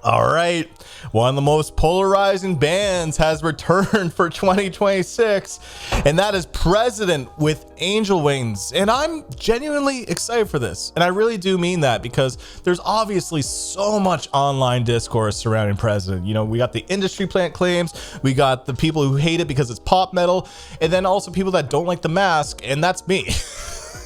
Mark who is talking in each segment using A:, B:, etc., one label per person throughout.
A: All right, one of the most polarizing bands has returned for 2026, and that is President with Angel Wings. And I'm genuinely excited for this, and I really do mean that, because there's obviously so much online discourse surrounding President. You know, we got the industry plant claims, we got the people who hate it because it's pop metal, and then also people that don't like The Mask, and that's me.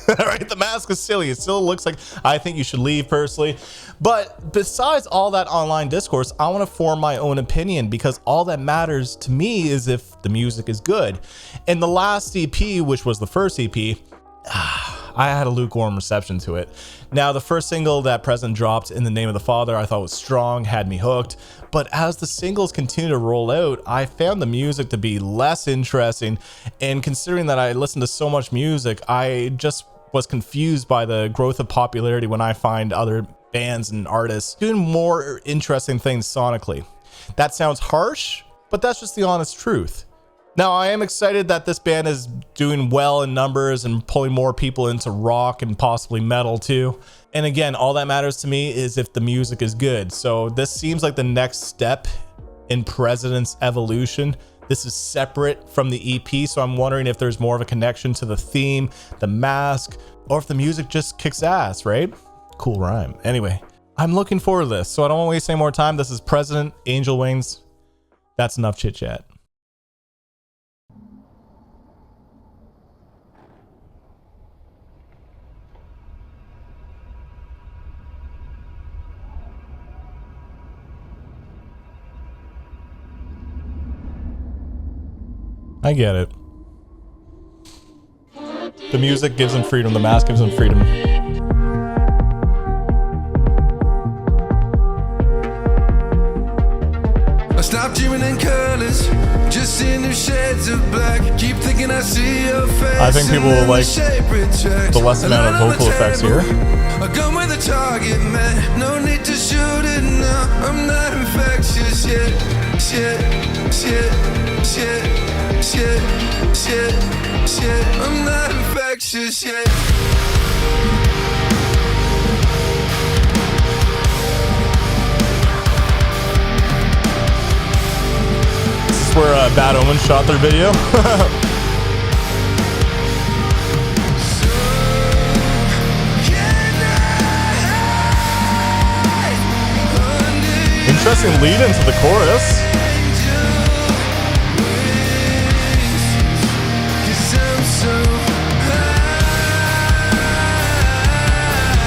A: All right, The Mask is silly. It still looks like I think you should leave personally. But besides all that online discourse, I want to form my own opinion, because all that matters to me is if the music is good. And the last EP, which was the first EP, I had a lukewarm reception to it. Now, the first single that President dropped, In the Name of the Father, I thought was strong, had me hooked. But as the singles continue to roll out, I found the music to be less interesting. And considering that I listened to so much music, I just was confused by the growth of popularity when I find other bands and artists doing more interesting things sonically. That sounds harsh, but that's just the honest truth. Now, I am excited that this band is doing well in numbers and pulling more people into rock and possibly metal too. And again, all that matters to me is if the music is good. So this seems like the next step in President's evolution. This is separate from the EP, so I'm wondering if there's more of a connection to the theme, The Mask, or if the music just kicks ass, right? Cool rhyme. Anyway, I'm looking forward to this, so I don't want to waste any more time. This is President, Angel Wings. That's enough chit chat. I get it. The music gives him freedom. The Mask gives him freedom.
B: I stopped dreaming in colors, just seeing new shades of black. Keep thinking I see your face.
A: I think people will like the less amount of vocal effects here.
B: I come with a target, man. No need to shoot it now. I'm not infectious yet. Shit. I'm not infectious yet.
A: This is where Bad Omen shot their video. Interesting lead into the chorus.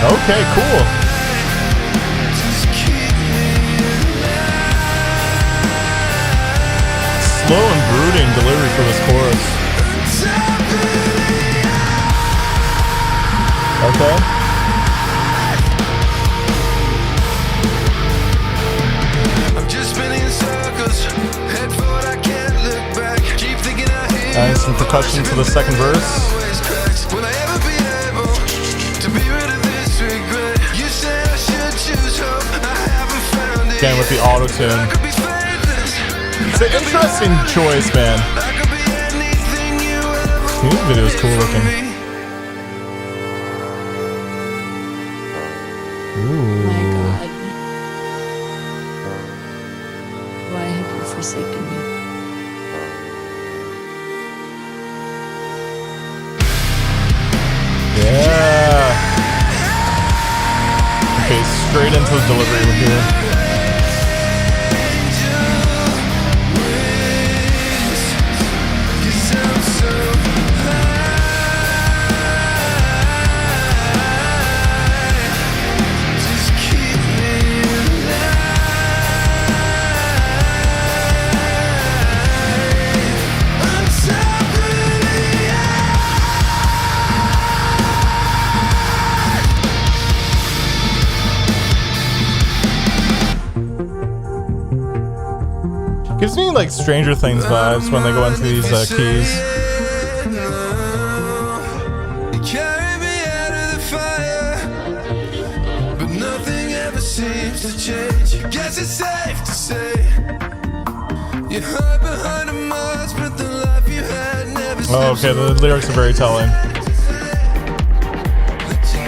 A: Okay, cool. Slow and brooding delivery for this chorus. Okay.
B: I'm just spinning in circles. Head forward, I can't look back. Keep thinking I hear.
A: And some percussion for the second verse.
B: Will I ever be able to be rid of this regret? You said I should choose hope. I haven't found it.
A: Again with the auto tune. It's an interesting choice, man. The music video is cool looking.
C: My God. Why have you forsaken me?
A: Yeah. Okay, straight into the delivery here. Gives me like Stranger Things vibes when they go into these keys.
B: Carry me out of the fire, but nothing ever seems to change. Guess it's safe to say you hide behind a mask, but the life you had never.
A: Oh, okay, the lyrics are very telling.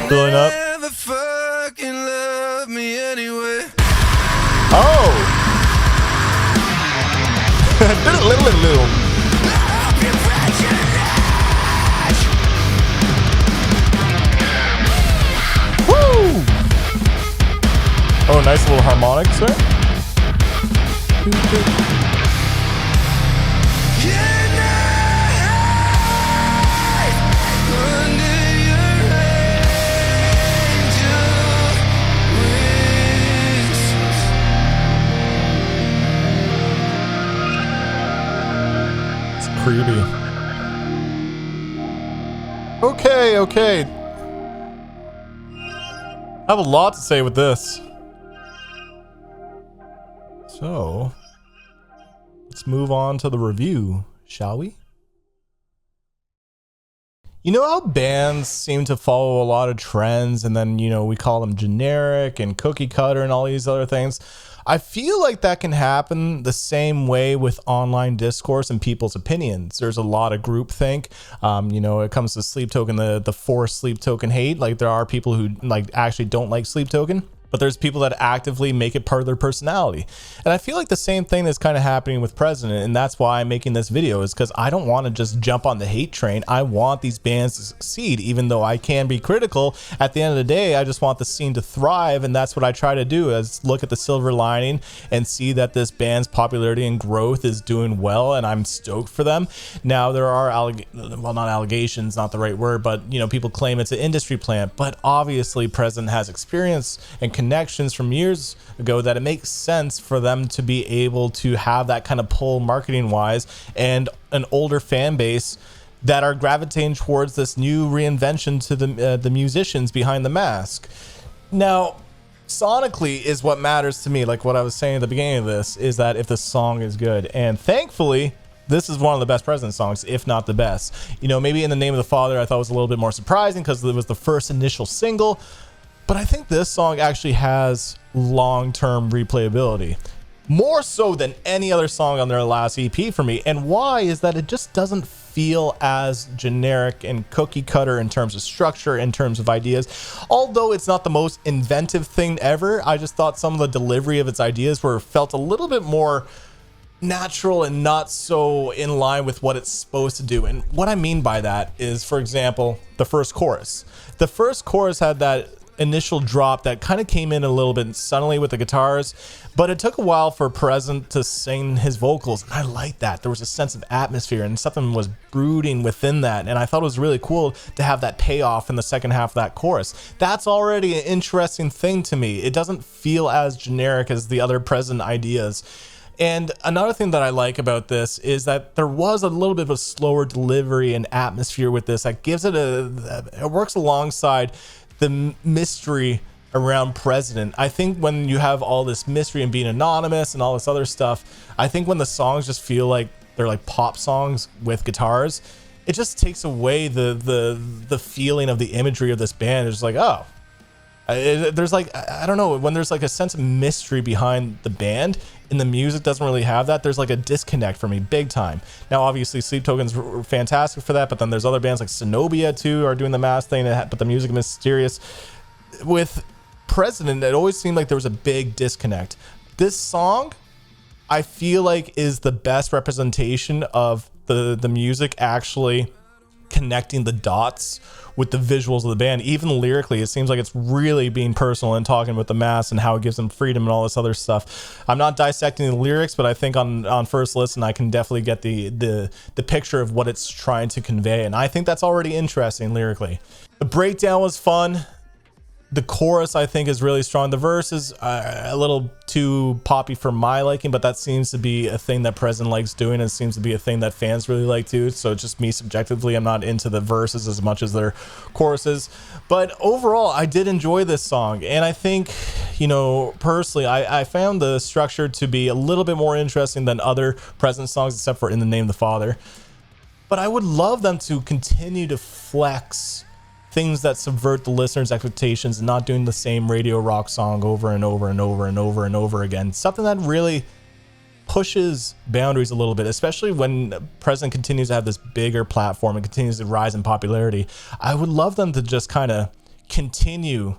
A: Filling up.
B: Never fucking love me anyway.
A: Oh! Nice little harmonics there.
B: Can I hide under your angel wings?
A: It's creepy. Okay. I have a lot to say with this. So, let's move on to the review, shall we? You know how bands seem to follow a lot of trends and then, we call them generic and cookie cutter and all these other things? I feel like that can happen the same way with online discourse and people's opinions. There's a lot of groupthink. It comes to Sleep Token, the forced Sleep Token hate. Like, there are people who actually don't like Sleep Token, but there's people that actively make it part of their personality. And I feel like the same thing is kind of happening with President, and that's why I'm making this video, is because I don't want to just jump on the hate train. I want these bands to succeed, even though I can be critical. At the end of the day, I just want the scene to thrive, and that's what I try to do, is look at the silver lining and see that this band's popularity and growth is doing well, and I'm stoked for them. Now, there are not allegations, not the right word, but people claim it's an industry plant, but obviously President has experience and connections from years ago that it makes sense for them to be able to have that kind of pull marketing wise, and an older fan base that are gravitating towards this new reinvention to the musicians behind the mask. Now, sonically is what matters to me. Like what I was saying at the beginning of this, is that if the song is good, and thankfully this is one of the best President songs, if not the best. Maybe In the Name of the Father I thought was a little bit more surprising because it was the first initial single. But I think this song actually has long-term replayability, more so than any other song on their last EP for me. And why is that it just doesn't feel as generic and cookie cutter in terms of structure, in terms of ideas. Although it's not the most inventive thing ever, I just thought some of the delivery of its ideas felt a little bit more natural and not so in line with what it's supposed to do. And what I mean by that is, for example, the first chorus. The first chorus had that initial drop that kind of came in a little bit suddenly with the guitars, but it took a while for President to sing his vocals, and I liked that. There was a sense of atmosphere and something was brooding within that, and I thought it was really cool to have that payoff in the second half of that chorus. That's already an interesting thing to me. It doesn't feel as generic as the other President ideas. And another thing that I like about this is that there was a little bit of a slower delivery and atmosphere with this that gives it it works alongside the mystery around President. I think when you have all this mystery and being anonymous and all this other stuff, I think when the songs just feel like they're like pop songs with guitars, it just takes away the feeling of the imagery of this band. It's like, oh, there's like, I don't know, when there's like a sense of mystery behind the band and the music doesn't really have that, there's like a disconnect for me big time. Now obviously Sleep Token's fantastic for that, but then there's other bands like Cenobia too are doing the mask thing, but the music is mysterious. With President, it always seemed like there was a big disconnect. This song, I feel like, is the best representation of the music actually connecting the dots with the visuals of the band. Even lyrically, it seems like it's really being personal and talking with the mass and how it gives them freedom and all this other stuff. I'm not dissecting the lyrics, but I think on first listen I can definitely get the picture of what it's trying to convey, and I think that's already interesting lyrically. The breakdown was fun. The chorus, I think, is really strong. The verse is a little too poppy for my liking, but that seems to be a thing that President likes doing, and it seems to be a thing that fans really like too. So just me subjectively, I'm not into the verses as much as their choruses. But overall, I did enjoy this song, and I think, personally, I found the structure to be a little bit more interesting than other President songs, except for In the Name of the Father. But I would love them to continue to flex things that subvert the listener's expectations and not doing the same radio rock song over and over and over and over and over again. Something that really pushes boundaries a little bit, especially when President continues to have this bigger platform and continues to rise in popularity. I would love them to just kind of continue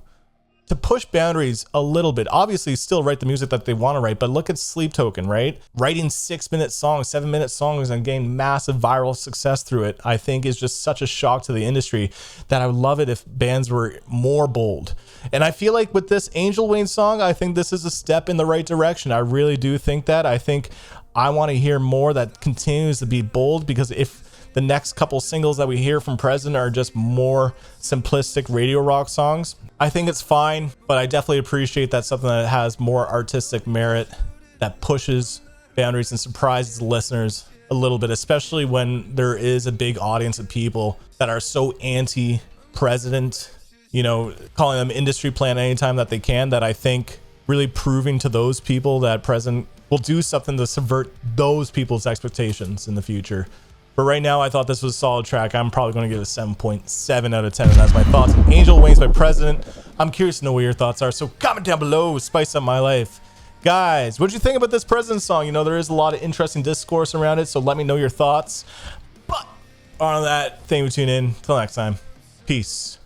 A: to push boundaries a little bit. Obviously still write the music that they want to write, but look at Sleep Token, right? Writing 6-minute songs, 7-minute songs and getting massive viral success through it, I think is just such a shock to the industry that I would love it if bands were more bold. And I feel like with this Angel Wayne song, I think this is a step in the right direction. I really do think that. I think I want to hear more that continues to be bold, because if the next couple singles that we hear from President are just more simplistic radio rock songs, I think it's fine, but I definitely appreciate that something that has more artistic merit, that pushes boundaries and surprises the listeners a little bit, especially when there is a big audience of people that are so anti-President, you know, calling them industry plant anytime that they can, that I think really proving to those people that President will do something to subvert those people's expectations in the future. But right now, I thought this was a solid track. I'm probably going to give it a 7.7 out of 10, and that's my thoughts on Angel Wings by President. I'm curious to know what your thoughts are, so comment down below, spice up my life. Guys, what'd you think about this President song? You know, there is a lot of interesting discourse around it, so let me know your thoughts. But on that, thank you for tuning in. Till next time, peace.